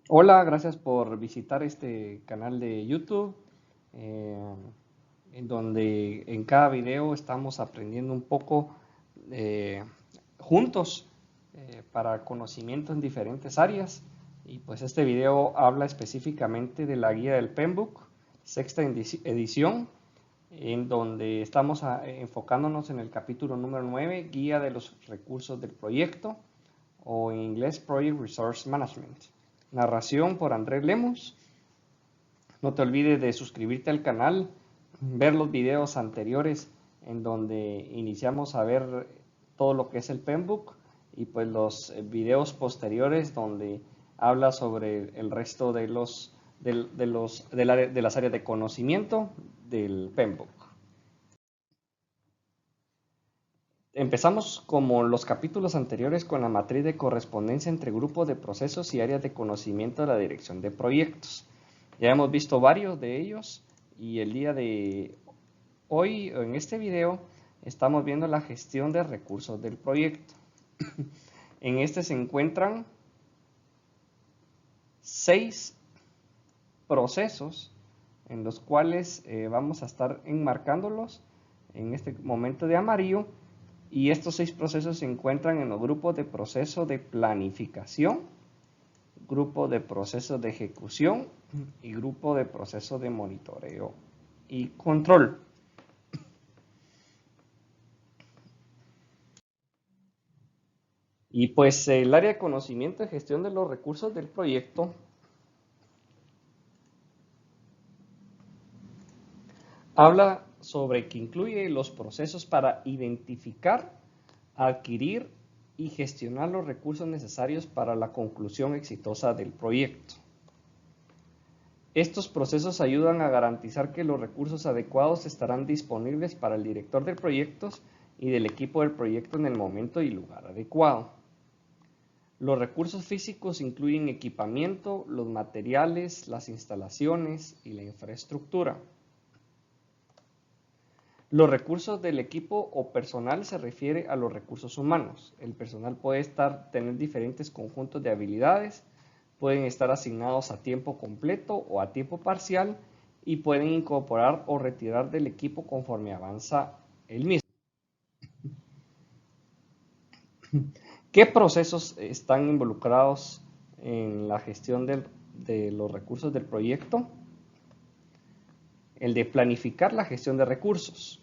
Hola, gracias por visitar este canal de YouTube, eh, en donde en cada video estamos aprendiendo un poco eh, juntos para conocimiento en diferentes áreas. Y pues este video habla específicamente de la guía del PMBOK, sexta edición, en donde estamos enfocándonos en el capítulo número 9, guía de los recursos del proyecto, o en inglés Project Resource Management. Narración por Andrés Lemos. No te olvides de suscribirte al canal, ver los videos anteriores en donde iniciamos a ver todo lo que es el PMBOK y pues los videos posteriores donde habla sobre el resto de las áreas de conocimiento del PMBOK. Empezamos como los capítulos anteriores con la matriz de correspondencia entre grupos de procesos y áreas de conocimiento de la dirección de proyectos. Ya hemos visto varios de ellos y el día de hoy, en este video, estamos viendo la gestión de recursos del proyecto. En este se encuentran 6 procesos en los cuales vamos a estar enmarcándolos en este momento de amarillo. Y estos 6 procesos se encuentran en los grupos de proceso de planificación, grupo de proceso de ejecución y grupo de proceso de monitoreo y control. Y pues el área de conocimiento y gestión de los recursos del proyecto habla sobre que incluye los procesos para identificar, adquirir y gestionar los recursos necesarios para la conclusión exitosa del proyecto. Estos procesos ayudan a garantizar que los recursos adecuados estarán disponibles para el director de proyectos y del equipo del proyecto en el momento y lugar adecuado. Los recursos físicos incluyen equipamiento, los materiales, las instalaciones y la infraestructura. Los recursos del equipo o personal se refiere a los recursos humanos. El personal puede tener diferentes conjuntos de habilidades, pueden estar asignados a tiempo completo o a tiempo parcial y pueden incorporar o retirar del equipo conforme avanza el mismo. ¿Qué procesos están involucrados en la gestión de los recursos del proyecto? El de planificar la gestión de recursos,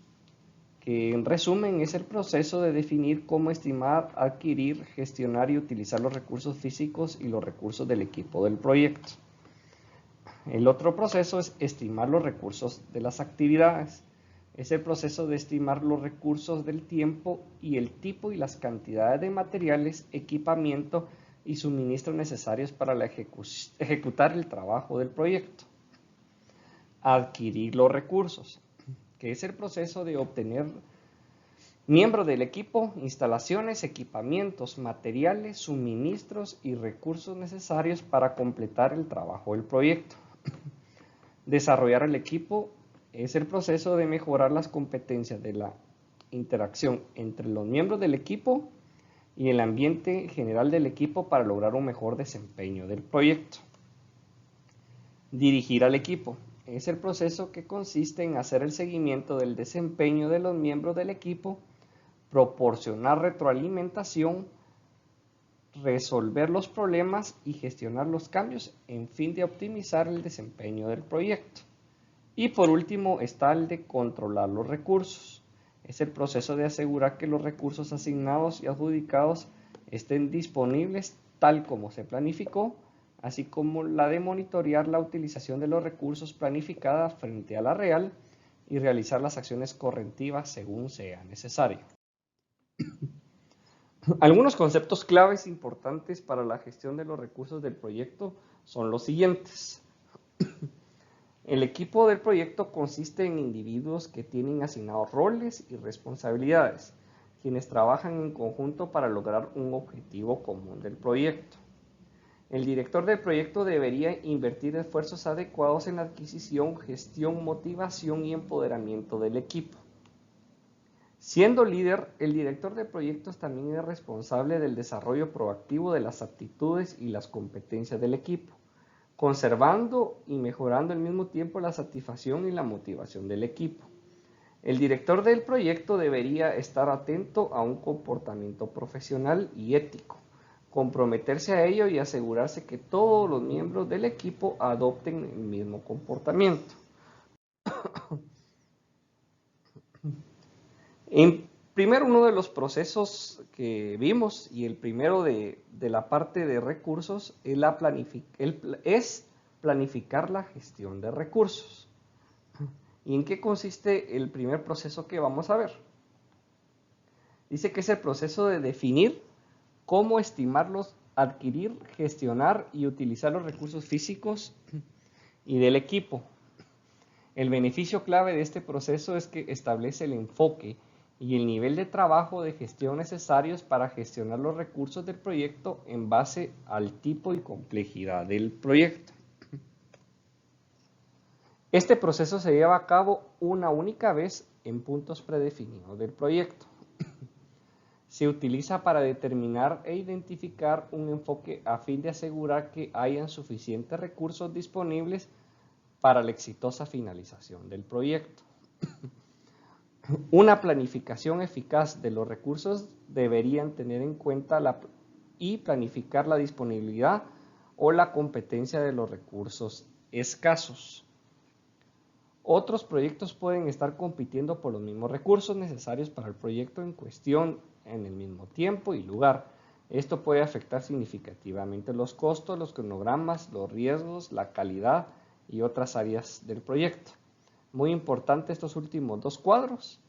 que en resumen es el proceso de definir cómo estimar, adquirir, gestionar y utilizar los recursos físicos y los recursos del equipo del proyecto. El otro proceso es estimar los recursos de las actividades. Es el proceso de estimar los recursos del tiempo y el tipo y las cantidades de materiales, equipamiento y suministros necesarios para ejecutar el trabajo del proyecto. Adquirir los recursos, que es el proceso de obtener miembros del equipo, instalaciones, equipamientos, materiales, suministros y recursos necesarios para completar el trabajo del proyecto. Desarrollar el equipo es el proceso de mejorar las competencias de la interacción entre los miembros del equipo y el ambiente general del equipo para lograr un mejor desempeño del proyecto. Dirigir al equipo es el proceso que consiste en hacer el seguimiento del desempeño de los miembros del equipo, proporcionar retroalimentación, resolver los problemas y gestionar los cambios en fin de optimizar el desempeño del proyecto. Y por último está el de controlar los recursos. Es el proceso de asegurar que los recursos asignados y adjudicados estén disponibles tal como se planificó, así como la de monitorear la utilización de los recursos planificada frente a la real y realizar las acciones correctivas según sea necesario. Algunos conceptos claves importantes para la gestión de los recursos del proyecto son los siguientes. El equipo del proyecto consiste en individuos que tienen asignados roles y responsabilidades, quienes trabajan en conjunto para lograr un objetivo común del proyecto. El director del proyecto debería invertir esfuerzos adecuados en la adquisición, gestión, motivación y empoderamiento del equipo. Siendo líder, el director de proyectos también es responsable del desarrollo proactivo de las aptitudes y las competencias del equipo, conservando y mejorando al mismo tiempo la satisfacción y la motivación del equipo. El director del proyecto debería estar atento a un comportamiento profesional y ético, comprometerse a ello y asegurarse que todos los miembros del equipo adopten el mismo comportamiento. Primero, uno de los procesos que vimos, y el primero de la parte de recursos, es planificar la gestión de recursos. ¿Y en qué consiste el primer proceso que vamos a ver? Dice que es el proceso de definir cómo estimarlos, adquirir, gestionar y utilizar los recursos físicos y del equipo. El beneficio clave de este proceso es que establece el enfoque y el nivel de trabajo de gestión necesarios para gestionar los recursos del proyecto en base al tipo y complejidad del proyecto. Este proceso se lleva a cabo una única vez en puntos predefinidos del proyecto. Se utiliza para determinar e identificar un enfoque a fin de asegurar que hayan suficientes recursos disponibles para la exitosa finalización del proyecto. Una planificación eficaz de los recursos deberían tener en cuenta y planificar la disponibilidad o la competencia de los recursos escasos. Otros proyectos pueden estar compitiendo por los mismos recursos necesarios para el proyecto en cuestión en el mismo tiempo y lugar. Esto puede afectar significativamente los costos, los cronogramas, los riesgos, la calidad y otras áreas del proyecto. Muy importante estos últimos dos cuadros,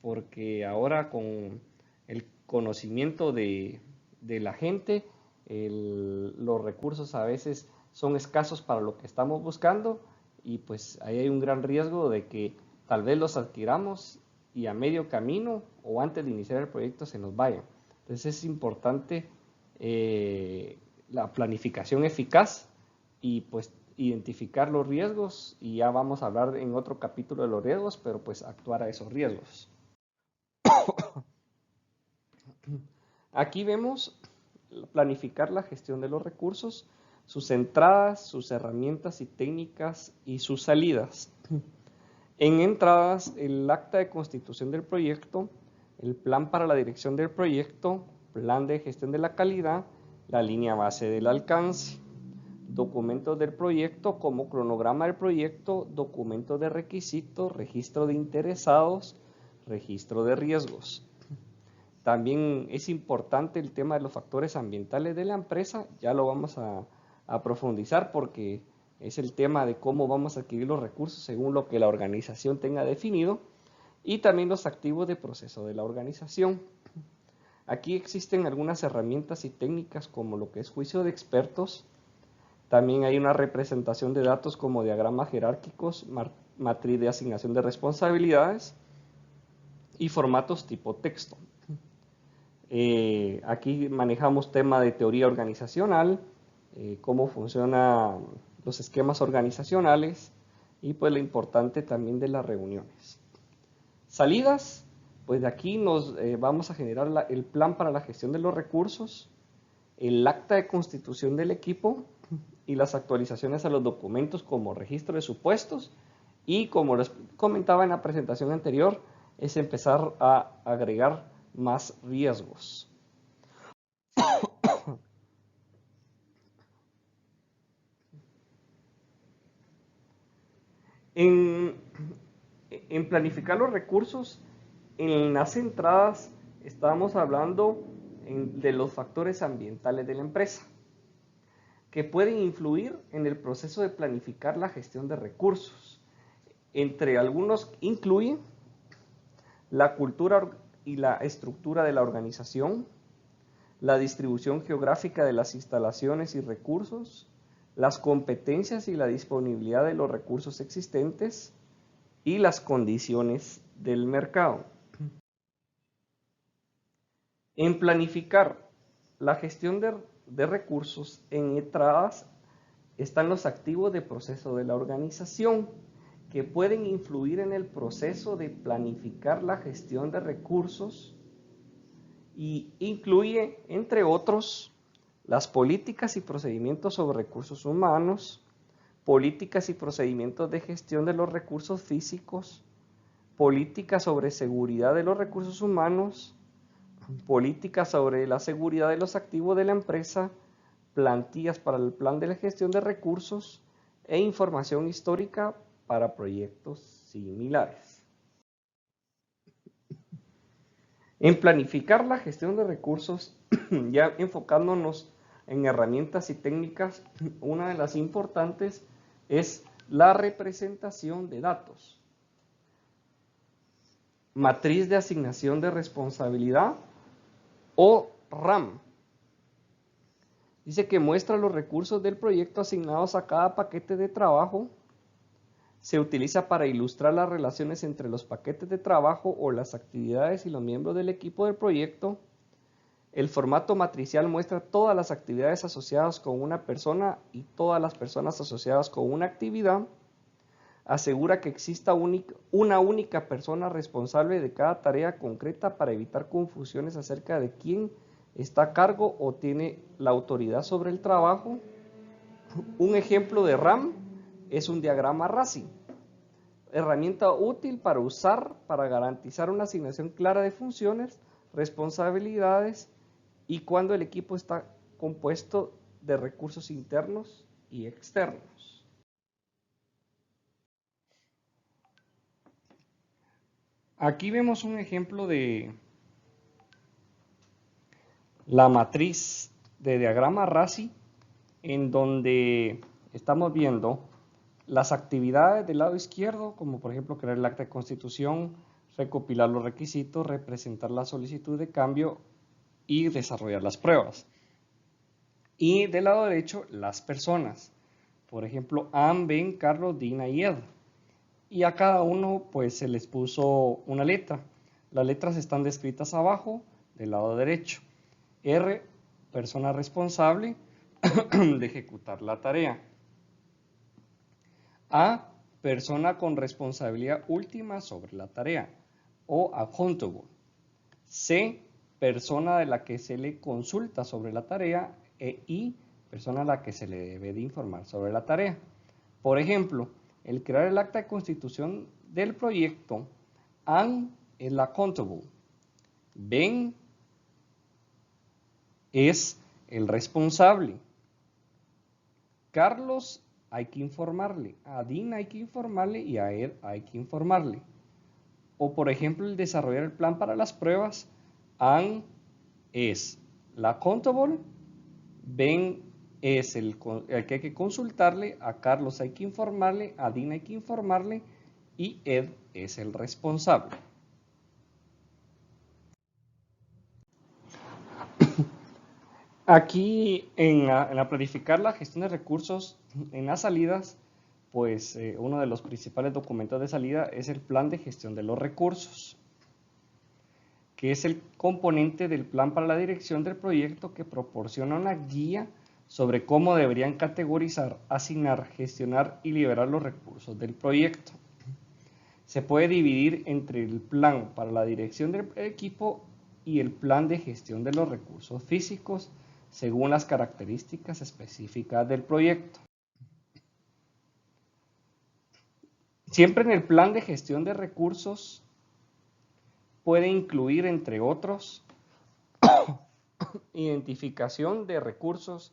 porque ahora con el conocimiento de la gente, los recursos a veces son escasos para lo que estamos buscando y pues ahí hay un gran riesgo de que tal vez los adquiramos y a medio camino o antes de iniciar el proyecto se nos vayan. Entonces es importante la planificación eficaz y pues identificar los riesgos, y ya vamos a hablar en otro capítulo de los riesgos, pero pues actuar a esos riesgos. Aquí vemos planificar la gestión de los recursos, sus entradas, sus herramientas y técnicas y sus salidas. En entradas, el acta de constitución del proyecto, el plan para la dirección del proyecto, plan de gestión de la calidad, la línea base del alcance, documentos del proyecto como cronograma del proyecto, documentos de requisitos, registro de interesados, registro de riesgos. También es importante el tema de los factores ambientales de la empresa, ya lo vamos a profundizar porque es el tema de cómo vamos a adquirir los recursos según lo que la organización tenga definido, y también los activos de proceso de la organización. Aquí existen algunas herramientas y técnicas como lo que es juicio de expertos. También hay una representación de datos como diagramas jerárquicos, matriz de asignación de responsabilidades y formatos tipo texto. Aquí manejamos tema de teoría organizacional, cómo funcionan los esquemas organizacionales y pues lo importante también de las reuniones. Salidas, pues de aquí nos vamos a generar el plan para la gestión de los recursos, el acta de constitución del equipo y las actualizaciones a los documentos como registro de supuestos, y como les comentaba en la presentación anterior, es empezar a agregar más riesgos. En planificar los recursos, en las entradas estábamos hablando de los factores ambientales de la empresa que pueden influir en el proceso de planificar la gestión de recursos. Entre algunos incluyen la cultura y la estructura de la organización, la distribución geográfica de las instalaciones y recursos, las competencias y la disponibilidad de los recursos existentes y las condiciones del mercado. En planificar la gestión de recursos, en entradas están los activos de proceso de la organización que pueden influir en el proceso de planificar la gestión de recursos y incluye, entre otros, las políticas y procedimientos sobre recursos humanos, políticas y procedimientos de gestión de los recursos físicos, políticas sobre seguridad de los recursos humanos, políticas sobre la seguridad de los activos de la empresa, plantillas para el plan de la gestión de recursos e información histórica para proyectos similares. En planificar la gestión de recursos, ya enfocándonos en herramientas y técnicas, una de las importantes es la representación de datos. Matriz de asignación de responsabilidad o RAM. Dice que muestra los recursos del proyecto asignados a cada paquete de trabajo. Se utiliza para ilustrar las relaciones entre los paquetes de trabajo o las actividades y los miembros del equipo del proyecto. El formato matricial muestra todas las actividades asociadas con una persona y todas las personas asociadas con una actividad. Asegura que exista una única persona responsable de cada tarea concreta para evitar confusiones acerca de quién está a cargo o tiene la autoridad sobre el trabajo. Un ejemplo de RAM es un diagrama RACI, herramienta útil para usar para garantizar una asignación clara de funciones, responsabilidades y cuando el equipo está compuesto de recursos internos y externos. Aquí vemos un ejemplo de la matriz de diagrama RACI, en donde estamos viendo las actividades del lado izquierdo, como por ejemplo crear el acta de constitución, recopilar los requisitos, representar la solicitud de cambio y desarrollar las pruebas. Y del lado derecho, las personas. Por ejemplo, Ann, Ben, Carlos, Dina y Ed. Y a cada uno pues se les puso una letra. Las letras están descritas abajo del lado derecho. R, persona responsable de ejecutar la tarea. A, persona con responsabilidad última sobre la tarea o accountable. C, persona de la que se le consulta sobre la tarea e I, persona a la que se le debe de informar sobre la tarea. Por ejemplo, el crear el acta de constitución del proyecto, Ann es la accountable, Ben es el responsable, Carlos hay que informarle, a Dina hay que informarle y a Ed hay que informarle. O por ejemplo el desarrollar el plan para las pruebas, Ann es la accountable, Ben es el que hay que consultarle, a Carlos hay que informarle, a Dina hay que informarle y Ed es el responsable. Aquí en la planificar la gestión de recursos en las salidas, pues uno de los principales documentos de salida es el plan de gestión de los recursos, que es el componente del plan para la dirección del proyecto que proporciona una guía sobre cómo deberían categorizar, asignar, gestionar y liberar los recursos del proyecto. Se puede dividir entre el plan para la dirección del equipo y el plan de gestión de los recursos físicos según las características específicas del proyecto. Siempre en el plan de gestión de recursos puede incluir, entre otros, identificación de recursos,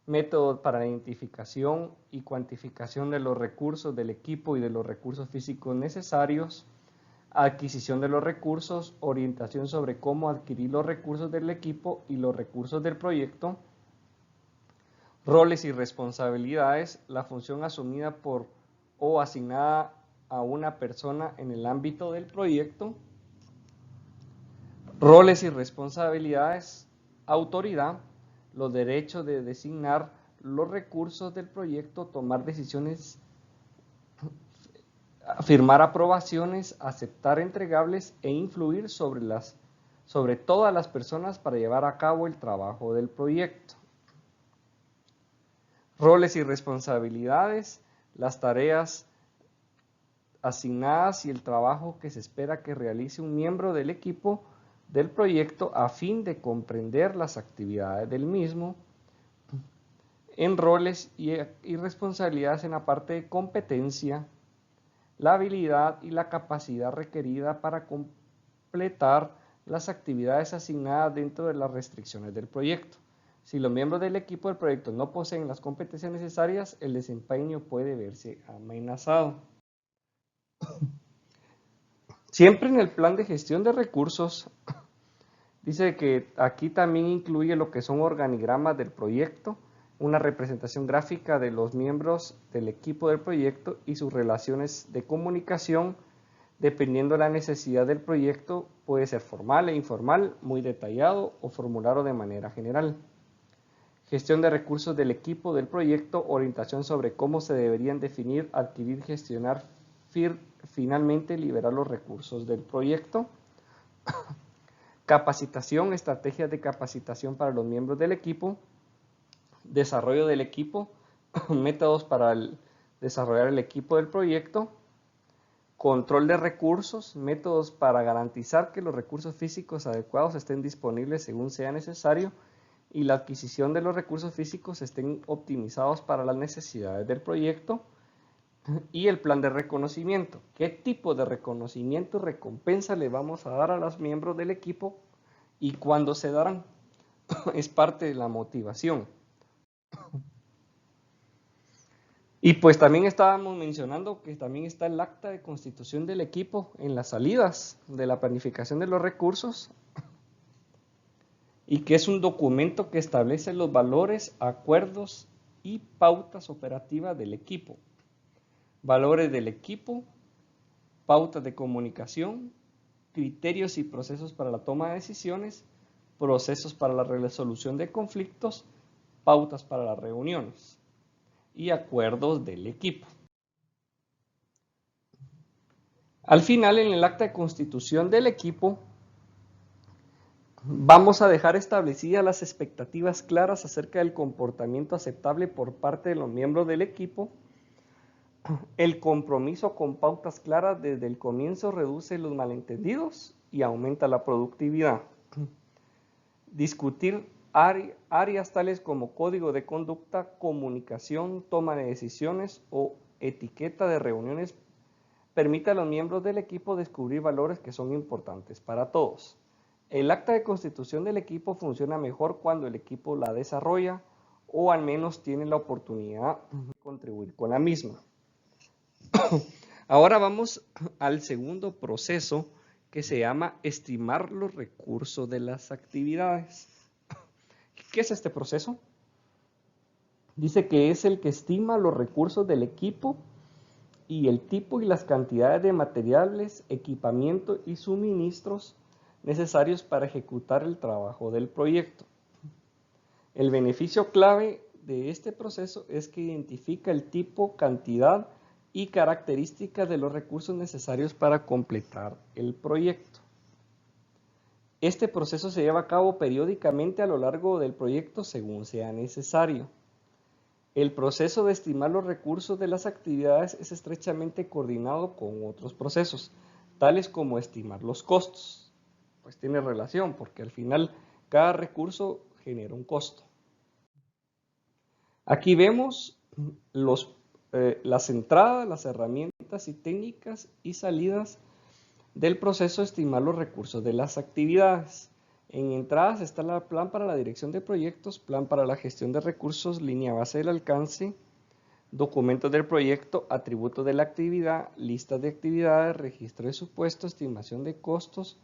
métodos para la identificación y cuantificación de los recursos del equipo y de los recursos físicos necesarios, adquisición de los recursos, orientación sobre cómo adquirir los recursos del equipo y los recursos del proyecto, roles y responsabilidades, la función asumida por o asignada a una persona en el ámbito del proyecto, roles y responsabilidades, autoridad, los derechos de designar los recursos del proyecto, tomar decisiones, firmar aprobaciones, aceptar entregables e influir sobre todas las personas para llevar a cabo el trabajo del proyecto. Roles y responsabilidades, las tareas asignadas y el trabajo que se espera que realice un miembro del equipo del proyecto a fin de comprender las actividades del mismo. en roles y responsabilidades en la parte de competencia, la habilidad y la capacidad requerida para completar las actividades asignadas dentro de las restricciones del proyecto. Si los miembros del equipo del proyecto no poseen las competencias necesarias, el desempeño puede verse amenazado. Siempre en el plan de gestión de recursos, dice que aquí también incluye lo que son organigramas del proyecto, una representación gráfica de los miembros del equipo del proyecto y sus relaciones de comunicación, dependiendo de la necesidad del proyecto, puede ser formal e informal, muy detallado o formulado de manera general. Gestión de recursos del equipo del proyecto, orientación sobre cómo se deberían definir, adquirir, gestionar, finalmente liberar los recursos del proyecto. Capacitación, estrategias de capacitación para los miembros del equipo. Desarrollo del equipo, métodos para desarrollar el equipo del proyecto. Control de recursos, métodos para garantizar que los recursos físicos adecuados estén disponibles según sea necesario y la adquisición de los recursos físicos estén optimizados para las necesidades del proyecto. Y el plan de reconocimiento. ¿Qué tipo de reconocimiento y recompensa le vamos a dar a los miembros del equipo y cuándo se darán? Es parte de la motivación. Y pues también estábamos mencionando que también está el acta de constitución del equipo en las salidas de la planificación de los recursos y que es un documento que establece los valores, acuerdos y pautas operativas del equipo. Valores del equipo, pautas de comunicación, criterios y procesos para la toma de decisiones, procesos para la resolución de conflictos, pautas para las reuniones y acuerdos del equipo. Al final, en el acta de constitución del equipo, vamos a dejar establecidas las expectativas claras acerca del comportamiento aceptable por parte de los miembros del equipo. El compromiso con pautas claras desde el comienzo reduce los malentendidos y aumenta la productividad. Discutir áreas tales como código de conducta, comunicación, toma de decisiones o etiqueta de reuniones permite a los miembros del equipo descubrir valores que son importantes para todos. El acta de constitución del equipo funciona mejor cuando el equipo la desarrolla o al menos tiene la oportunidad de contribuir con la misma. Ahora vamos al segundo proceso que se llama estimar los recursos de las actividades. ¿Qué es este proceso? Dice que es el que estima los recursos del equipo y el tipo y las cantidades de materiales, equipamiento y suministros necesarios para ejecutar el trabajo del proyecto. El beneficio clave de este proceso es que identifica el tipo, cantidad y características de los recursos necesarios para completar el proyecto. Este proceso se lleva a cabo periódicamente a lo largo del proyecto según sea necesario. El proceso de estimar los recursos de las actividades es estrechamente coordinado con otros procesos, tales como estimar los costos. Pues tiene relación porque al final cada recurso genera un costo. Aquí vemos las entradas, las herramientas y técnicas y salidas del proceso de estimar los recursos de las actividades. En entradas está el plan para la dirección de proyectos, plan para la gestión de recursos, línea base del alcance, documentos del proyecto, atributos de la actividad, listas de actividades, registro de supuesto, estimación de costos,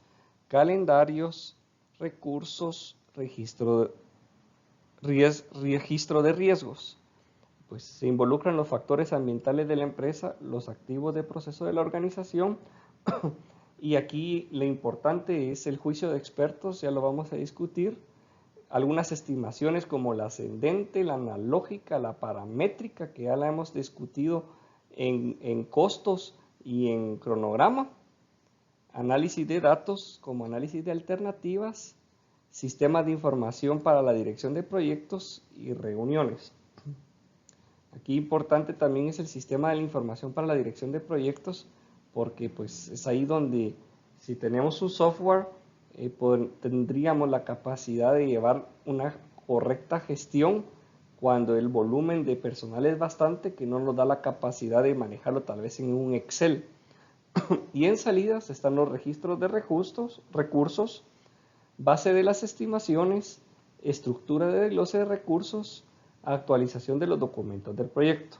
calendarios, recursos, registro de riesgos. Pues se involucran los factores ambientales de la empresa, los activos de proceso de la organización y aquí lo importante es el juicio de expertos, ya lo vamos a discutir, algunas estimaciones como la ascendente, la analógica, la paramétrica, que ya la hemos discutido en costos y en cronograma, análisis de datos como análisis de alternativas, sistemas de información para la dirección de proyectos y reuniones. Aquí importante también es el sistema de la información para la dirección de proyectos, porque pues es ahí donde si tenemos un software tendríamos la capacidad de llevar una correcta gestión cuando el volumen de personal es bastante, que no nos da la capacidad de manejarlo tal vez en un Excel. Y en salidas están los registros de recursos, base de las estimaciones, estructura de desglose de recursos, actualización de los documentos del proyecto,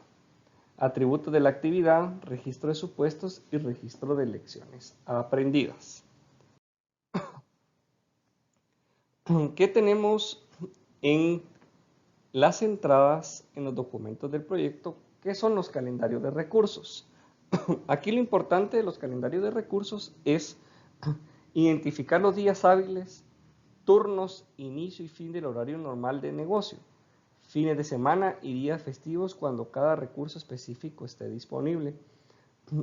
atributos de la actividad, registro de supuestos y registro de lecciones aprendidas. ¿Qué tenemos en las entradas en los documentos del proyecto? ¿Qué son los calendarios de recursos? Aquí lo importante de los calendarios de recursos es identificar los días hábiles, turnos, inicio y fin del horario normal de negocio, fines de semana y días festivos cuando cada recurso específico esté disponible.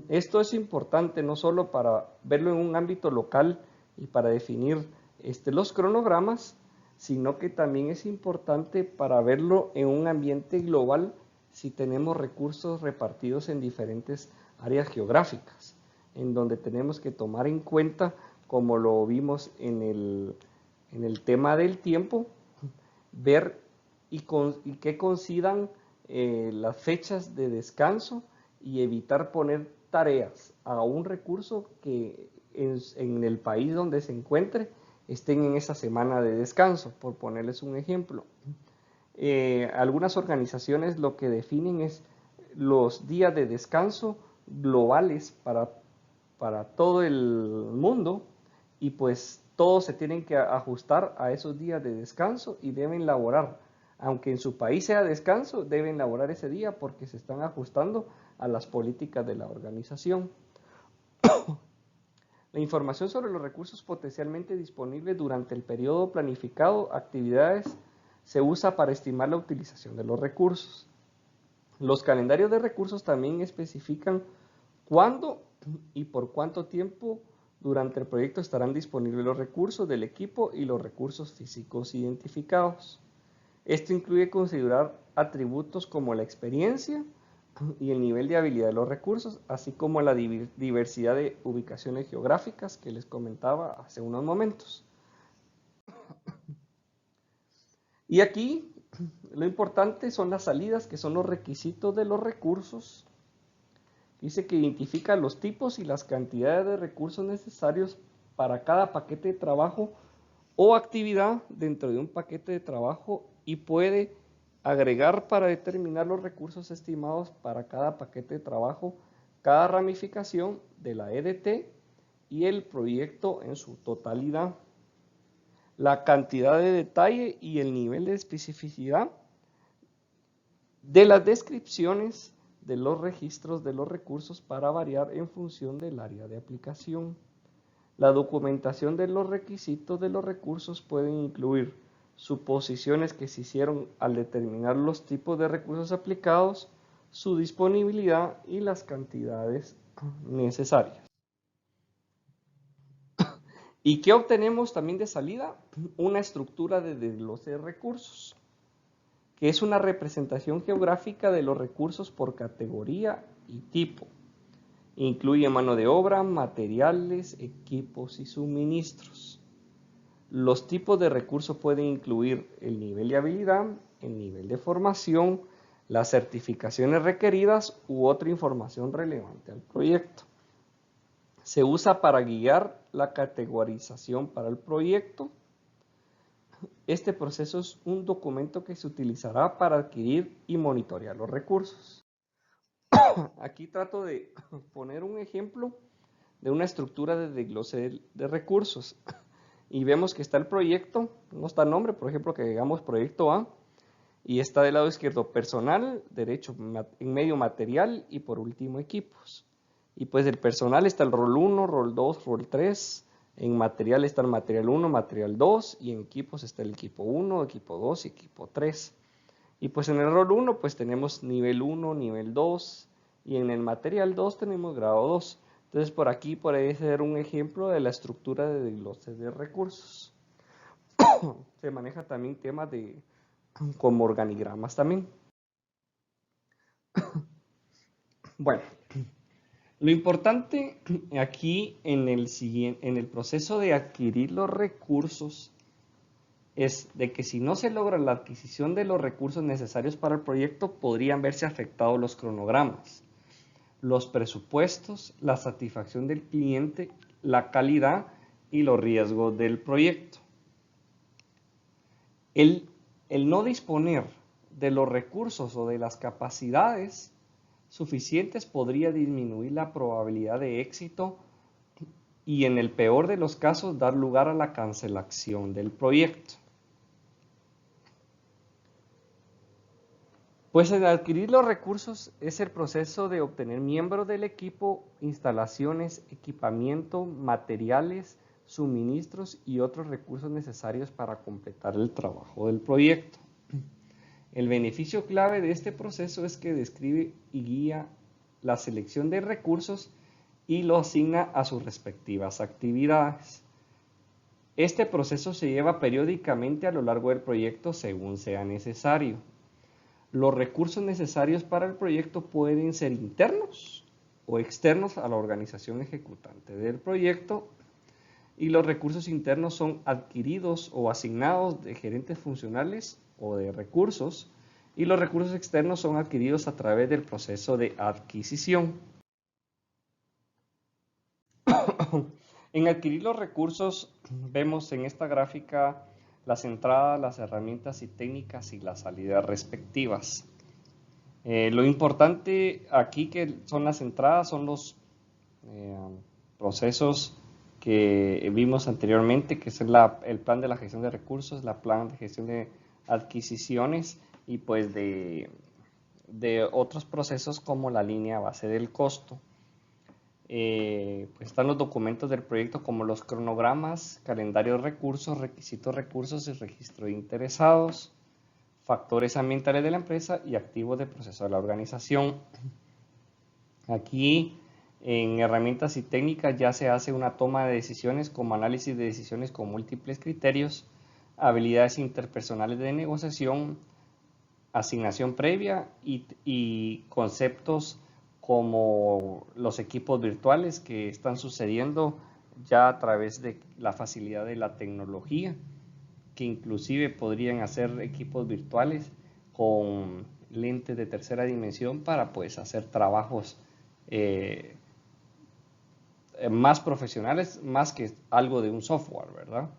Esto es importante no solo para verlo en un ámbito local y para definir los cronogramas, sino que también es importante para verlo en un ambiente global si tenemos recursos repartidos en diferentes áreas geográficas, en donde tenemos que tomar en cuenta, como lo vimos en el tema del tiempo, ver y que coincidan las fechas de descanso y evitar poner tareas a un recurso que en el país donde se encuentre estén en esa semana de descanso, por ponerles un ejemplo. Algunas organizaciones lo que definen es los días de descanso globales para todo el mundo, y pues todos se tienen que ajustar a esos días de descanso y deben laborar. Aunque en su país sea descanso, deben laborar ese día porque se están ajustando a las políticas de la organización. La información sobre los recursos potencialmente disponibles durante el periodo planificado, actividades, se usa para estimar la utilización de los recursos. Los calendarios de recursos también especifican cuándo y por cuánto tiempo durante el proyecto estarán disponibles los recursos del equipo y los recursos físicos identificados. Esto incluye considerar atributos como la experiencia y el nivel de habilidad de los recursos, así como la diversidad de ubicaciones geográficas que les comentaba hace unos momentos. Y aquí lo importante son las salidas, que son los requisitos de los recursos. Dice que identifica los tipos y las cantidades de recursos necesarios para cada paquete de trabajo o actividad dentro de un paquete de trabajo y puede agregar para determinar los recursos estimados para cada paquete de trabajo, cada ramificación de la EDT y el proyecto en su totalidad. La cantidad de detalle y el nivel de especificidad de las descripciones de los registros de los recursos para variar en función del área de aplicación. La documentación de los requisitos de los recursos puede incluir suposiciones que se hicieron al determinar los tipos de recursos aplicados, su disponibilidad y las cantidades necesarias. ¿Y qué obtenemos también de salida? Una estructura de desglose de recursos, que es una representación geográfica de los recursos por categoría y tipo. Incluye mano de obra, materiales, equipos y suministros. Los tipos de recursos pueden incluir el nivel de habilidad, el nivel de formación, las certificaciones requeridas u otra información relevante al proyecto. Se usa para guiar la categorización para el proyecto. Este proceso es un documento que se utilizará para adquirir y monitorear los recursos. Aquí trato de poner un ejemplo de una estructura de desglose de recursos. Y vemos que está el proyecto, no está el nombre, por ejemplo, que digamos proyecto A, y está del lado izquierdo personal, derecho en medio material y por último equipos. Y pues del personal está el rol 1, rol 2, rol 3, en material está el material 1, material 2, y en equipos está el equipo 1, equipo 2 y equipo 3. Y pues en el rol 1 pues tenemos nivel 1, nivel 2, y en el material 2 tenemos grado 2. Entonces por aquí puede ser un ejemplo de la estructura de desglose de recursos. Se maneja también temas como organigramas también. Bueno, lo importante aquí en el proceso de adquirir los recursos es de que si no se logra la adquisición de los recursos necesarios para el proyecto, podrían verse afectados los cronogramas, los presupuestos, la satisfacción del cliente, la calidad y los riesgos del proyecto. El no disponer de los recursos o de las capacidades suficientes podría disminuir la probabilidad de éxito y, en el peor de los casos, dar lugar a la cancelación del proyecto. Pues el adquirir los recursos es el proceso de obtener miembros del equipo, instalaciones, equipamiento, materiales, suministros y otros recursos necesarios para completar el trabajo del proyecto. El beneficio clave de este proceso es que describe y guía la selección de recursos y lo asigna a sus respectivas actividades. Este proceso se lleva periódicamente a lo largo del proyecto según sea necesario. Los recursos necesarios para el proyecto pueden ser internos o externos a la organización ejecutante del proyecto, y los recursos internos son adquiridos o asignados de gerentes funcionales o de recursos, y los recursos externos son adquiridos a través del proceso de adquisición. En adquirir los recursos vemos en esta gráfica las entradas, las herramientas y técnicas y las salidas respectivas. Lo importante aquí que son las entradas, son los procesos que vimos anteriormente, que es el plan de la gestión de recursos, la plan de gestión de adquisiciones y pues de otros procesos como la línea base del costo. Pues están los documentos del proyecto como los cronogramas, calendario de recursos, requisitos recursos y registro de interesados, factores ambientales de la empresa y activos de proceso de la organización. Aquí en herramientas y técnicas ya se hace una toma de decisiones como análisis de decisiones con múltiples criterios, habilidades interpersonales de negociación, asignación previa y conceptos como los equipos virtuales que están sucediendo ya a través de la facilidad de la tecnología, que inclusive podrían hacer equipos virtuales con lentes de tercera dimensión para pues hacer trabajos más profesionales, más que algo de un software, ¿verdad?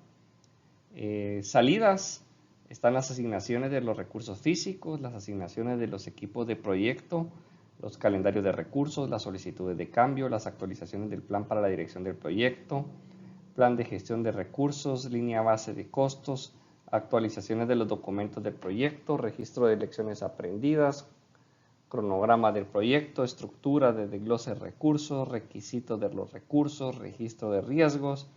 Salidas, están las asignaciones de los recursos físicos, las asignaciones de los equipos de proyecto, los calendarios de recursos, las solicitudes de cambio, las actualizaciones del plan para la dirección del proyecto, plan de gestión de recursos, línea base de costos, actualizaciones de los documentos del proyecto, registro de lecciones aprendidas, cronograma del proyecto, estructura de desglose de recursos, requisitos de los recursos, registro de riesgos,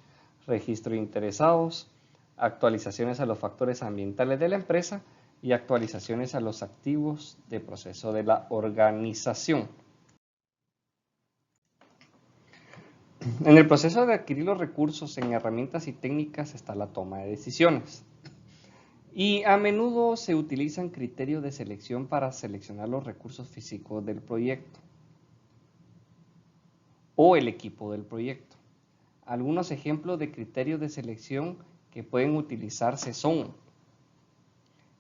registro de interesados, actualizaciones a los factores ambientales de la empresa y actualizaciones a los activos de proceso de la organización. En el proceso de adquirir los recursos en herramientas y técnicas está la toma de decisiones. Y a menudo se utilizan criterios de selección para seleccionar los recursos físicos del proyecto o el equipo del proyecto. Algunos ejemplos de criterios de selección que pueden utilizarse son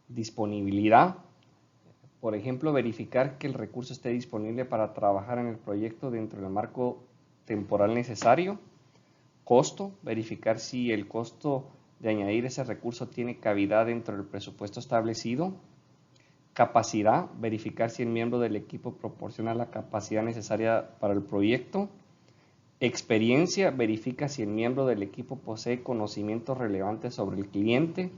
disponibilidad, por ejemplo, verificar que el recurso esté disponible para trabajar en el proyecto dentro del marco temporal necesario. Costo, verificar si el costo de añadir ese recurso tiene cavidad dentro del presupuesto establecido. Capacidad, verificar si el miembro del equipo proporciona la capacidad necesaria para el proyecto. Experiencia, verifica si el miembro del equipo posee conocimientos relevantes sobre el cliente,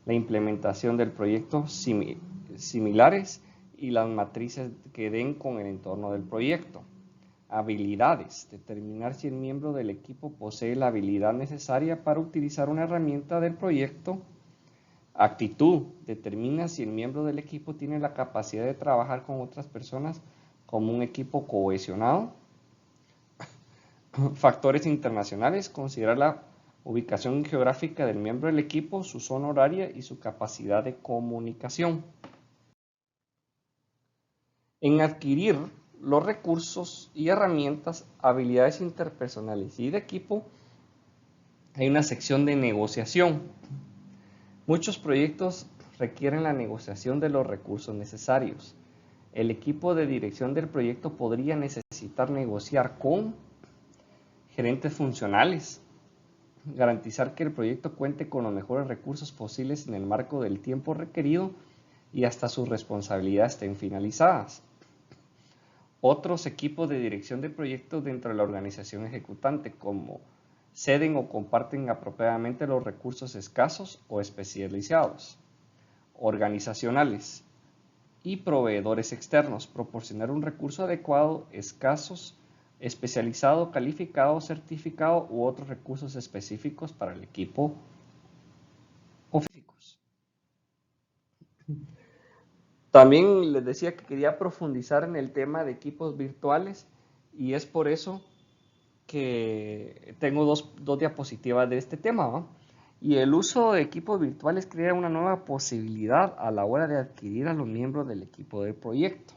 la implementación del proyecto similares y las matrices que den con el entorno del proyecto. Habilidades, determinar si el miembro del equipo posee la habilidad necesaria para utilizar una herramienta del proyecto. Actitud, determina si el miembro del equipo tiene la capacidad de trabajar con otras personas como un equipo cohesionado. Factores internacionales, considerar la ubicación geográfica del miembro del equipo, su zona horaria y su capacidad de comunicación. En adquirir los recursos y herramientas, habilidades interpersonales y de equipo, hay una sección de negociación. Muchos proyectos requieren la negociación de los recursos necesarios. El equipo de dirección del proyecto podría necesitar negociar con gerentes funcionales, garantizar que el proyecto cuente con los mejores recursos posibles en el marco del tiempo requerido y hasta sus responsabilidades estén finalizadas. Otros equipos de dirección de proyectos dentro de la organización ejecutante, como ceden o comparten apropiadamente los recursos escasos o especializados, organizacionales y proveedores externos, proporcionar un recurso adecuado, escasos, especializado, calificado, certificado u otros recursos específicos para el equipo o físicos. También les decía que quería profundizar en el tema de equipos virtuales y es por eso que tengo dos diapositivas de este tema, ¿va? Y el uso de equipos virtuales crea una nueva posibilidad a la hora de adquirir a los miembros del equipo de proyecto.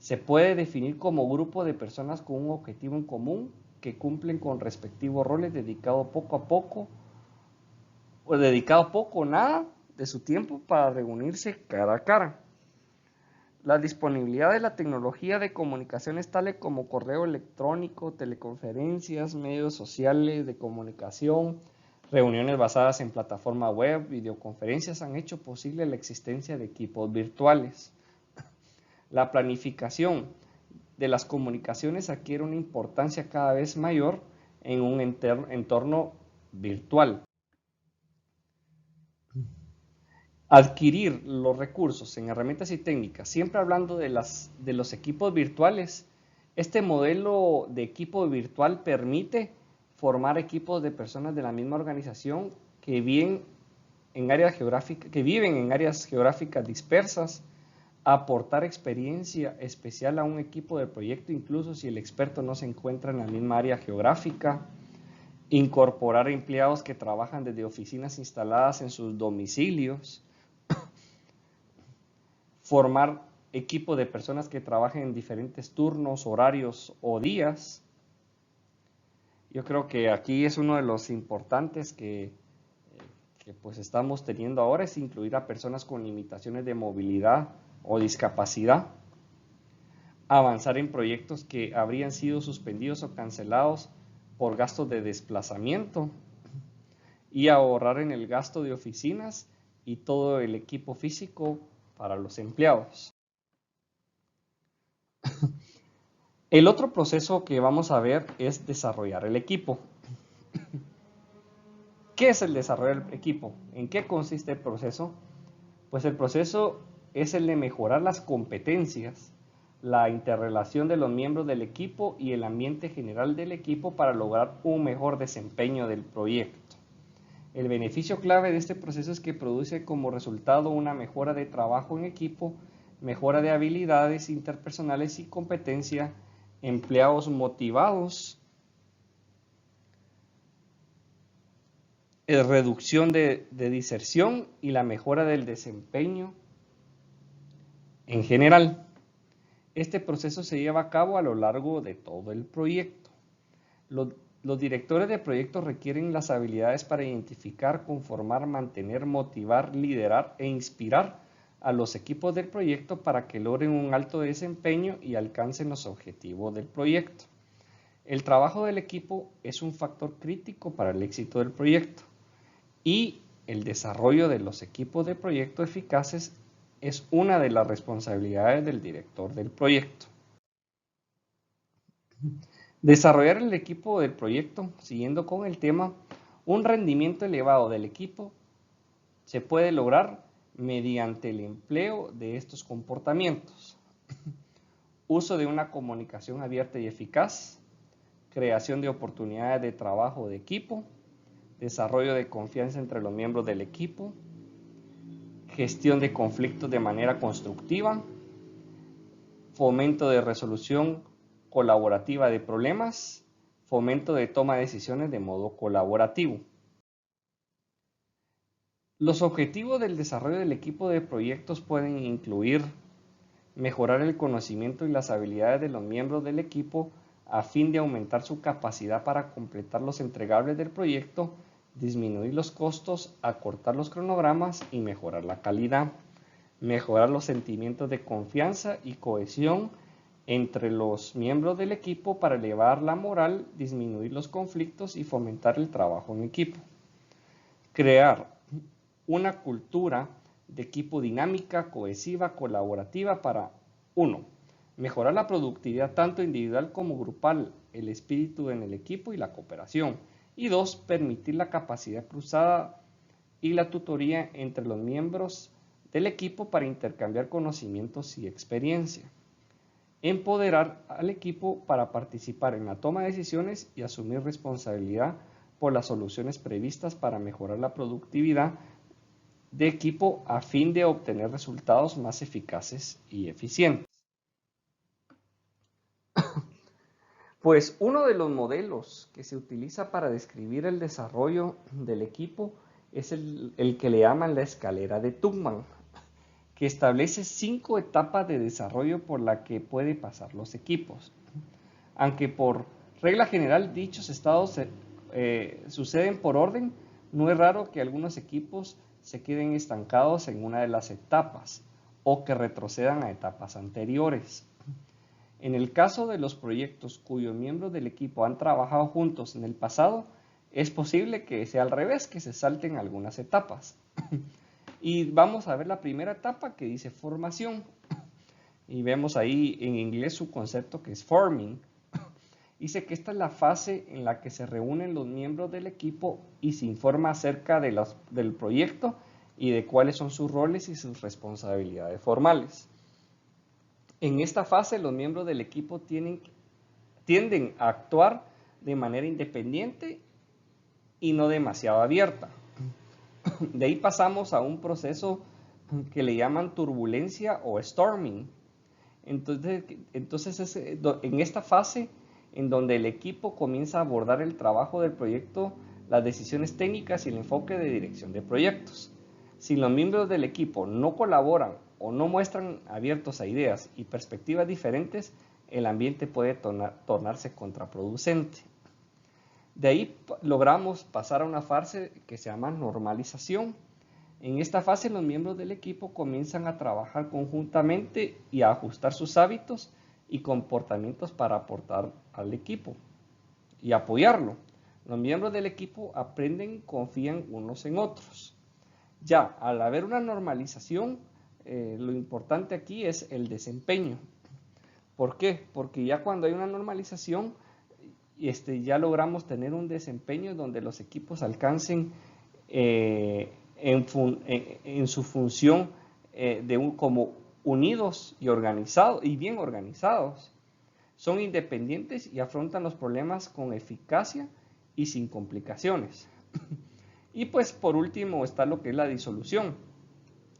Se puede definir como grupo de personas con un objetivo en común que cumplen con respectivos roles dedicado poco a poco o dedicado poco o nada de su tiempo para reunirse cara a cara. La disponibilidad de la tecnología de comunicaciones tales como correo electrónico, teleconferencias, medios sociales de comunicación, reuniones basadas en plataforma web, videoconferencias han hecho posible la existencia de equipos virtuales. La planificación de las comunicaciones adquiere una importancia cada vez mayor en un entorno virtual. Adquirir los recursos en herramientas y técnicas, siempre hablando de los equipos virtuales, este modelo de equipo virtual permite formar equipos de personas de la misma organización que viven en áreas geográficas dispersas, aportar experiencia especial a un equipo de proyecto, incluso si el experto no se encuentra en la misma área geográfica, incorporar empleados que trabajan desde oficinas instaladas en sus domicilios, formar equipo de personas que trabajen en diferentes turnos, horarios o días. Yo creo que aquí es uno de los importantes que pues estamos teniendo ahora, es incluir a personas con limitaciones de movilidad o discapacidad, avanzar en proyectos que habrían sido suspendidos o cancelados por gastos de desplazamiento y ahorrar en el gasto de oficinas y todo el equipo físico para los empleados. El otro proceso que vamos a ver es desarrollar el equipo. ¿Qué es el desarrollo del equipo? ¿En qué consiste el proceso? Pues el proceso es el de mejorar las competencias, la interrelación de los miembros del equipo y el ambiente general del equipo para lograr un mejor desempeño del proyecto. El beneficio clave de este proceso es que produce como resultado una mejora de trabajo en equipo, mejora de habilidades interpersonales y competencia, empleados motivados, reducción de diserción y la mejora del desempeño en general. Este proceso se lleva a cabo a lo largo de todo el proyecto. Los directores de proyectos requieren las habilidades para identificar, conformar, mantener, motivar, liderar e inspirar a los equipos del proyecto para que logren un alto desempeño y alcancen los objetivos del proyecto. El trabajo del equipo es un factor crítico para el éxito del proyecto y el desarrollo de los equipos de proyecto eficaces es una de las responsabilidades del director del proyecto. Desarrollar el equipo del proyecto, siguiendo con el tema, un rendimiento elevado del equipo se puede lograr mediante el empleo de estos comportamientos. Uso de una comunicación abierta y eficaz, creación de oportunidades de trabajo de equipo, desarrollo de confianza entre los miembros del equipo, gestión de conflictos de manera constructiva, fomento de resolución colaborativa de problemas, fomento de toma de decisiones de modo colaborativo. Los objetivos del desarrollo del equipo de proyectos pueden incluir mejorar el conocimiento y las habilidades de los miembros del equipo a fin de aumentar su capacidad para completar los entregables del proyecto disminuir los costos, acortar los cronogramas y mejorar la calidad, mejorar los sentimientos de confianza y cohesión entre los miembros del equipo para elevar la moral, disminuir los conflictos y fomentar el trabajo en equipo. Crear una cultura de equipo dinámica, cohesiva, colaborativa para 1. Mejorar la productividad tanto individual como grupal, el espíritu en el equipo y la cooperación. Y 2. Permitir la capacidad cruzada y la tutoría entre los miembros del equipo para intercambiar conocimientos y experiencia. Empoderar al equipo para participar en la toma de decisiones y asumir responsabilidad por las soluciones previstas para mejorar la productividad de equipo a fin de obtener resultados más eficaces y eficientes. Pues uno de los modelos que se utiliza para describir el desarrollo del equipo es el que le llaman la escalera de Tubman, que establece 5 etapas de desarrollo por la que pueden pasar los equipos. Aunque por regla general dichos estados suceden por orden, no es raro que algunos equipos se queden estancados en una de las etapas o que retrocedan a etapas anteriores. En el caso de los proyectos cuyos miembros del equipo han trabajado juntos en el pasado, es posible que sea al revés, que se salten algunas etapas. Y vamos a ver la primera etapa que dice formación. Y vemos ahí en inglés su concepto que es forming. Dice que esta es la fase en la que se reúnen los miembros del equipo y se informa acerca del proyecto y de cuáles son sus roles y sus responsabilidades formales. En esta fase los miembros del equipo tienden a actuar de manera independiente y no demasiado abierta. De ahí pasamos a un proceso que le llaman turbulencia o storming. Entonces es en esta fase en donde el equipo comienza a abordar el trabajo del proyecto, las decisiones técnicas y el enfoque de dirección de proyectos. Si los miembros del equipo no colaboran o no muestran abiertos a ideas y perspectivas diferentes, el ambiente puede tornarse contraproducente. De ahí logramos pasar a una fase que se llama normalización. En esta fase los miembros del equipo comienzan a trabajar conjuntamente y a ajustar sus hábitos y comportamientos para aportar al equipo y apoyarlo. Los miembros del equipo aprenden, confían unos en otros. Ya, al haber una normalización, lo importante aquí es el desempeño. ¿Por qué? Porque ya cuando hay una normalización, ya logramos tener un desempeño donde los equipos alcancen en su función como unidos y organizados y bien organizados. Son independientes y afrontan los problemas con eficacia y sin complicaciones. Y pues por último está lo que es la disolución,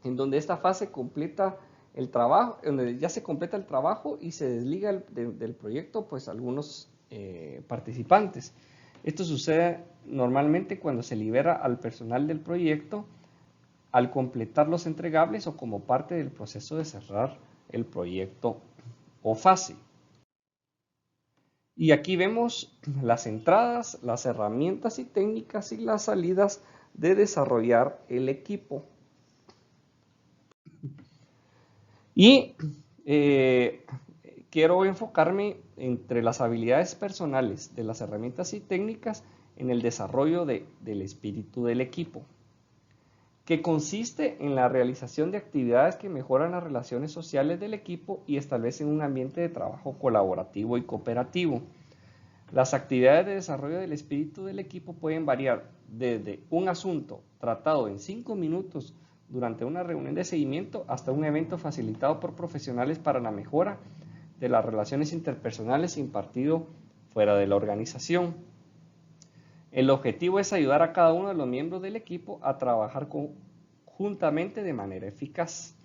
en donde esta fase completa el trabajo, donde ya se completa el trabajo y se desliga del proyecto pues algunos participantes. Esto sucede normalmente cuando se libera al personal del proyecto al completar los entregables o como parte del proceso de cerrar el proyecto o fase. Y aquí vemos las entradas, las herramientas y técnicas y las salidas de desarrollar el equipo. Y quiero enfocarme entre las habilidades personales de las herramientas y técnicas en el desarrollo del espíritu del equipo, que consiste en la realización de actividades que mejoran las relaciones sociales del equipo y establecen un ambiente de trabajo colaborativo y cooperativo. Las actividades de desarrollo del espíritu del equipo pueden variar desde un asunto tratado en 5 minutos durante una reunión de seguimiento hasta un evento facilitado por profesionales para la mejora de las relaciones interpersonales impartido fuera de la organización. El objetivo es ayudar a cada uno de los miembros del equipo a trabajar conjuntamente de manera eficaz.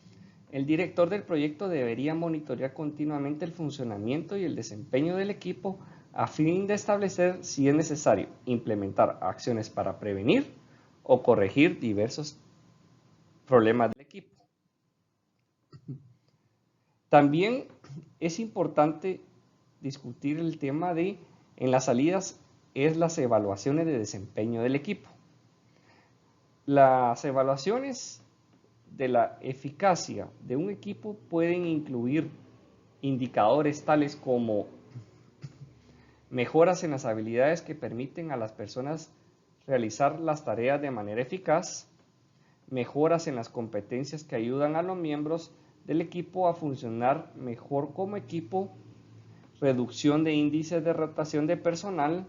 El director del proyecto debería monitorear continuamente el funcionamiento y el desempeño del equipo a fin de establecer si es necesario implementar acciones para prevenir o corregir diversos problemas del equipo. También es importante discutir el tema de, en las salidas, es las evaluaciones de desempeño del equipo. Las evaluaciones de la eficacia de un equipo pueden incluir indicadores tales como mejoras en las habilidades que permiten a las personas realizar las tareas de manera eficaz, mejoras en las competencias que ayudan a los miembros del equipo a funcionar mejor como equipo, reducción de índices de rotación de personal,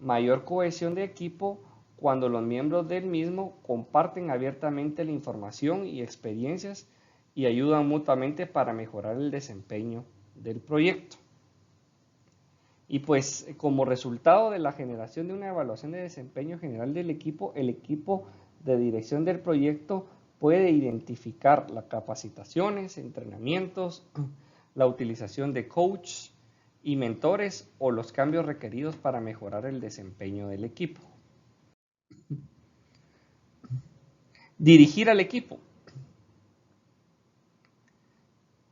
mayor cohesión de equipo cuando los miembros del mismo comparten abiertamente la información y experiencias y ayudan mutuamente para mejorar el desempeño del proyecto. Y pues como resultado de la generación de una evaluación de desempeño general del equipo, el equipo de dirección del proyecto puede identificar las capacitaciones, entrenamientos, la utilización de coaches y mentores o los cambios requeridos para mejorar el desempeño del equipo. Dirigir al equipo.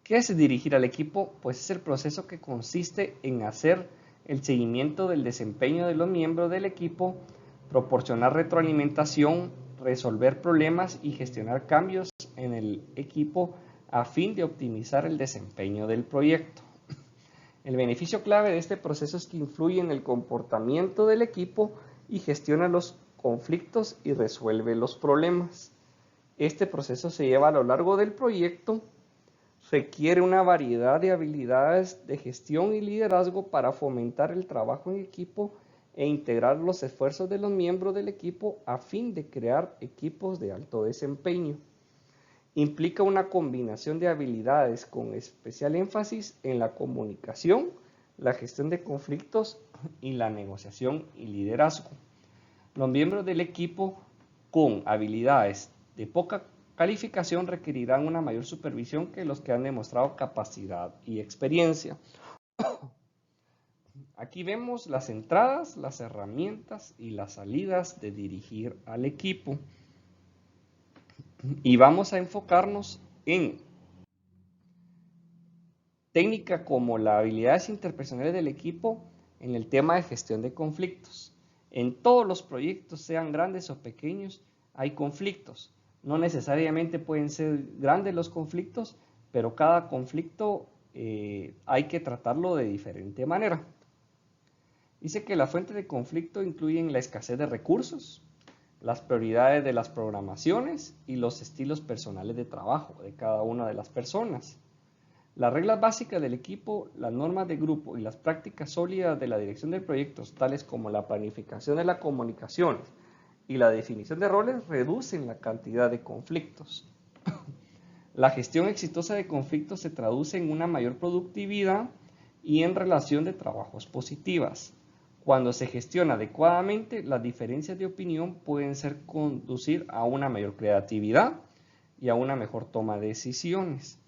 ¿Qué es dirigir al equipo? Pues es el proceso que consiste en hacer el seguimiento del desempeño de los miembros del equipo, proporcionar retroalimentación, resolver problemas y gestionar cambios en el equipo a fin de optimizar el desempeño del proyecto. El beneficio clave de este proceso es que influye en el comportamiento del equipo y gestiona los conflictos y resuelve los problemas. Este proceso se lleva a lo largo del proyecto, requiere una variedad de habilidades de gestión y liderazgo para fomentar el trabajo en equipo e integrar los esfuerzos de los miembros del equipo a fin de crear equipos de alto desempeño. Implica una combinación de habilidades con especial énfasis en la comunicación, la gestión de conflictos y la negociación y liderazgo. Los miembros del equipo con habilidades de poca calificación requerirán una mayor supervisión que los que han demostrado capacidad y experiencia. Aquí vemos las entradas, las herramientas y las salidas de dirigir al equipo. Y vamos a enfocarnos en técnica como las habilidades interpersonales del equipo en el tema de gestión de conflictos. En todos los proyectos, sean grandes o pequeños, hay conflictos. No necesariamente pueden ser grandes los conflictos, pero cada conflicto hay que tratarlo de diferente manera. Dice que la fuente de conflicto incluyen la escasez de recursos, las prioridades de las programaciones y los estilos personales de trabajo de cada una de las personas. Las reglas básicas del equipo, las normas de grupo y las prácticas sólidas de la dirección de proyectos, tales como la planificación de la comunicación y la definición de roles, reducen la cantidad de conflictos. La gestión exitosa de conflictos se traduce en una mayor productividad y en relación de trabajos positivas. Cuando se gestiona adecuadamente, las diferencias de opinión pueden conducir a una mayor creatividad y a una mejor toma de decisiones.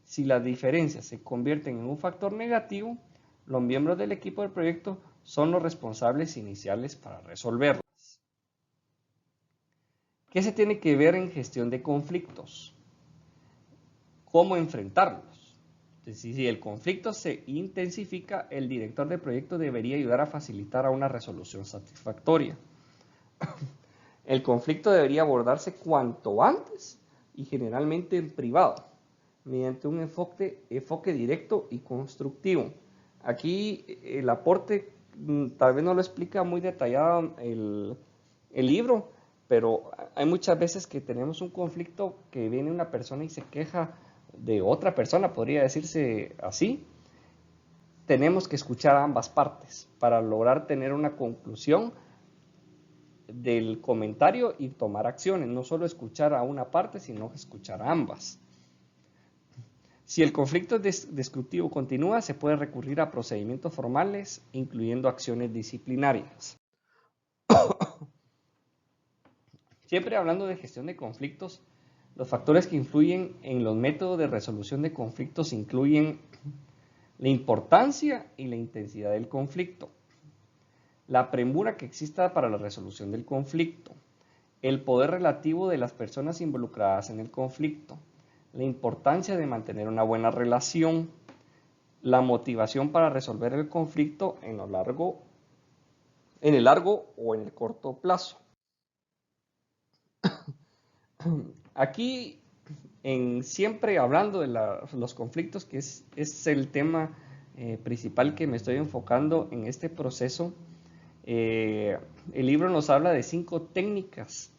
Si las diferencias se convierten en un factor negativo, los miembros del equipo del proyecto son los responsables iniciales para resolverlas. ¿Qué se tiene que ver en gestión de conflictos? ¿Cómo enfrentarlos? Si el conflicto se intensifica, el director de proyecto debería ayudar a facilitar una resolución satisfactoria. El conflicto debería abordarse cuanto antes y generalmente en privado, mediante un enfoque directo y constructivo. Aquí el aporte tal vez no lo explica muy detallado el libro, pero hay muchas veces que tenemos un conflicto que viene una persona y se queja de otra persona, podría decirse así. Tenemos que escuchar a ambas partes para lograr tener una conclusión del comentario y tomar acciones, no solo escuchar a una parte, sino escuchar a ambas. Si el conflicto destructivo continúa, se puede recurrir a procedimientos formales, incluyendo acciones disciplinarias. Siempre hablando de gestión de conflictos, los factores que influyen en los métodos de resolución de conflictos incluyen la importancia y la intensidad del conflicto, la premura que exista para la resolución del conflicto, el poder relativo de las personas involucradas en el conflicto, la importancia de mantener una buena relación, la motivación para resolver el conflicto en el largo o en el corto plazo. Aquí, siempre hablando de los conflictos, que es el tema principal que me estoy enfocando en este proceso, el libro nos habla de 5 técnicas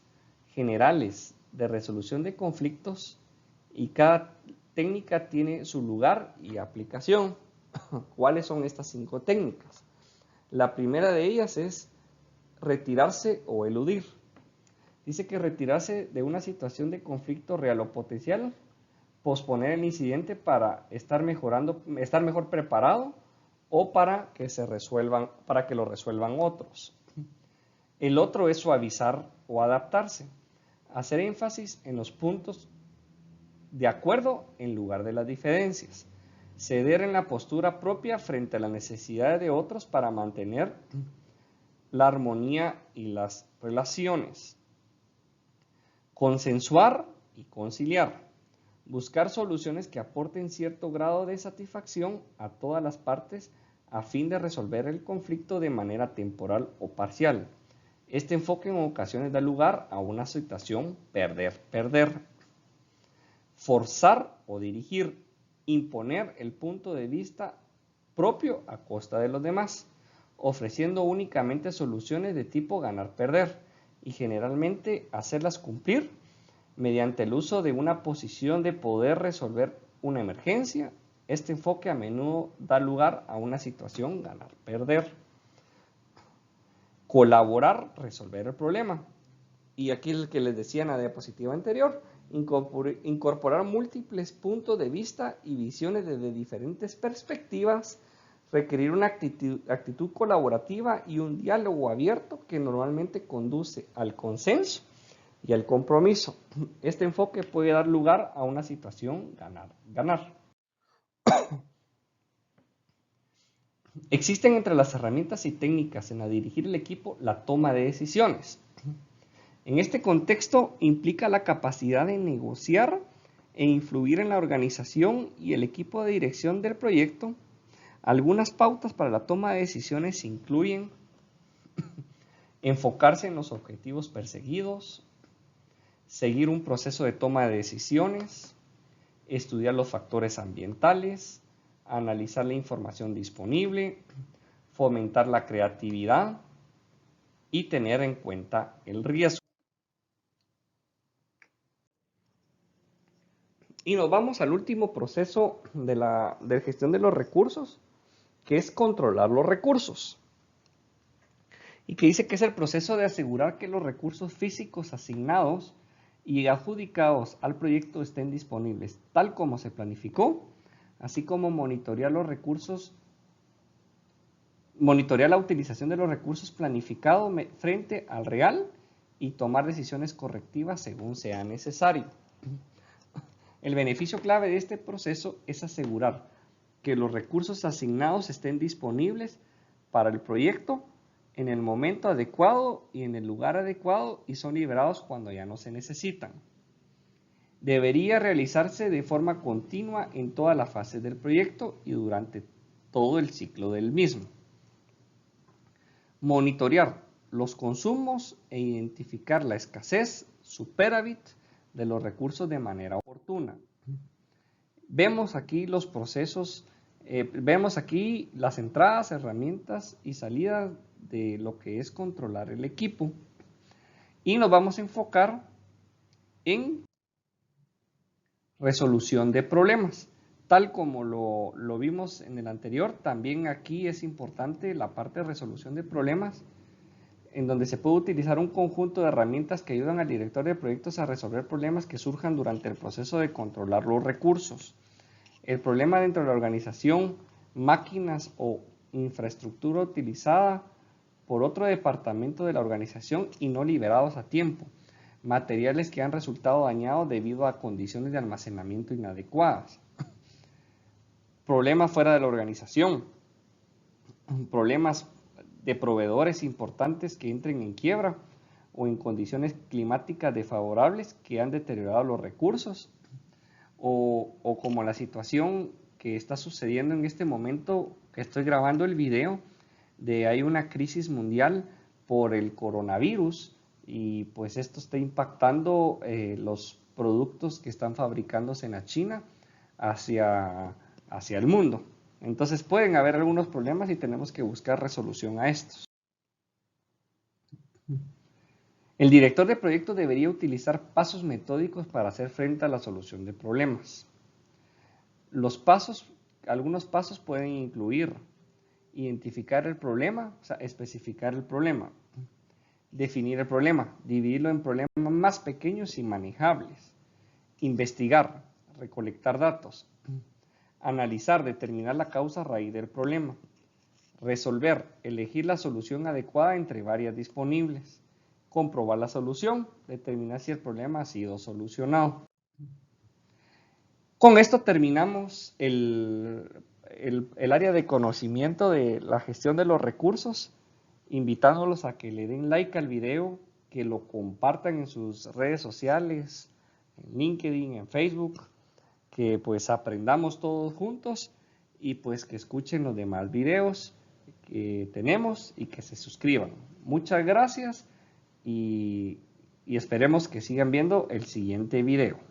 generales de resolución de conflictos y cada técnica tiene su lugar y aplicación. ¿Cuáles son estas 5 técnicas? La primera de ellas es retirarse o eludir. Dice que retirarse de una situación de conflicto real o potencial, posponer el incidente para estar mejor preparado o para que lo resuelvan otros. El otro es suavizar o adaptarse, hacer énfasis en los puntos de acuerdo en lugar de las diferencias, ceder en la postura propia frente a las necesidades de otros para mantener la armonía y las relaciones, consensuar y conciliar, buscar soluciones que aporten cierto grado de satisfacción a todas las partes a fin de resolver el conflicto de manera temporal o parcial. Este enfoque en ocasiones da lugar a una situación perder-perder. Forzar o dirigir, imponer el punto de vista propio a costa de los demás, ofreciendo únicamente soluciones de tipo ganar-perder y generalmente hacerlas cumplir mediante el uso de una posición de poder resolver una emergencia. Este enfoque a menudo da lugar a una situación ganar-perder. Colaborar, resolver el problema. Y aquí el que les decía en la diapositiva anterior, incorporar múltiples puntos de vista y visiones desde diferentes perspectivas, requerir una actitud colaborativa y un diálogo abierto que normalmente conduce al consenso y al compromiso. Este enfoque puede dar lugar a una situación ganar-ganar. Existen entre las herramientas y técnicas en la dirigir el equipo la toma de decisiones. En este contexto implica la capacidad de negociar e influir en la organización y el equipo de dirección del proyecto. Algunas pautas para la toma de decisiones incluyen enfocarse en los objetivos perseguidos, seguir un proceso de toma de decisiones, estudiar los factores ambientales, analizar la información disponible, fomentar la creatividad y tener en cuenta el riesgo. Y nos vamos al último proceso de gestión de los recursos, que es controlar los recursos. Y que dice que es el proceso de asegurar que los recursos físicos asignados y adjudicados al proyecto estén disponibles tal como se planificó, así como monitorear la utilización de los recursos planificados frente al real y tomar decisiones correctivas según sea necesario. El beneficio clave de este proceso es asegurar que los recursos asignados estén disponibles para el proyecto en el momento adecuado y en el lugar adecuado y son liberados cuando ya no se necesitan. Debería realizarse de forma continua en todas las fases del proyecto y durante todo el ciclo del mismo. Monitorear los consumos e identificar la escasez, superávit, de los recursos de manera oportuna. Vemos aquí los procesos, vemos aquí las entradas, herramientas y salidas de lo que es controlar el equipo. Y nos vamos a enfocar en resolución de problemas. Tal como lo vimos en el anterior, también aquí es importante la parte de resolución de problemas, en donde se puede utilizar un conjunto de herramientas que ayudan al director de proyectos a resolver problemas que surjan durante el proceso de controlar los recursos. El problema dentro de la organización, máquinas o infraestructura utilizada por otro departamento de la organización y no liberados a tiempo. Materiales que han resultado dañados debido a condiciones de almacenamiento inadecuadas. Problemas fuera de la organización. Problemas de proveedores importantes que entren en quiebra o en condiciones climáticas desfavorables que han deteriorado los recursos o como la situación que está sucediendo en este momento que estoy grabando el video de hay una crisis mundial por el coronavirus y pues esto está impactando los productos que están fabricándose en la China hacia el mundo. Entonces pueden haber algunos problemas y tenemos que buscar resolución a estos. El director de proyecto debería utilizar pasos metódicos para hacer frente a la solución de problemas. Algunos pasos pueden incluir identificar el problema, o sea, especificar el problema, definir el problema, dividirlo en problemas más pequeños y manejables, investigar, recolectar datos, analizar, determinar la causa raíz del problema, resolver, elegir la solución adecuada entre varias disponibles, comprobar la solución, determinar si el problema ha sido solucionado. Con esto terminamos el área de conocimiento de la gestión de los recursos, invitándolos a que le den like al video, que lo compartan en sus redes sociales, en LinkedIn, en Facebook, que pues aprendamos todos juntos y pues que escuchen los demás videos que tenemos y que se suscriban. Muchas gracias y esperemos que sigan viendo el siguiente video.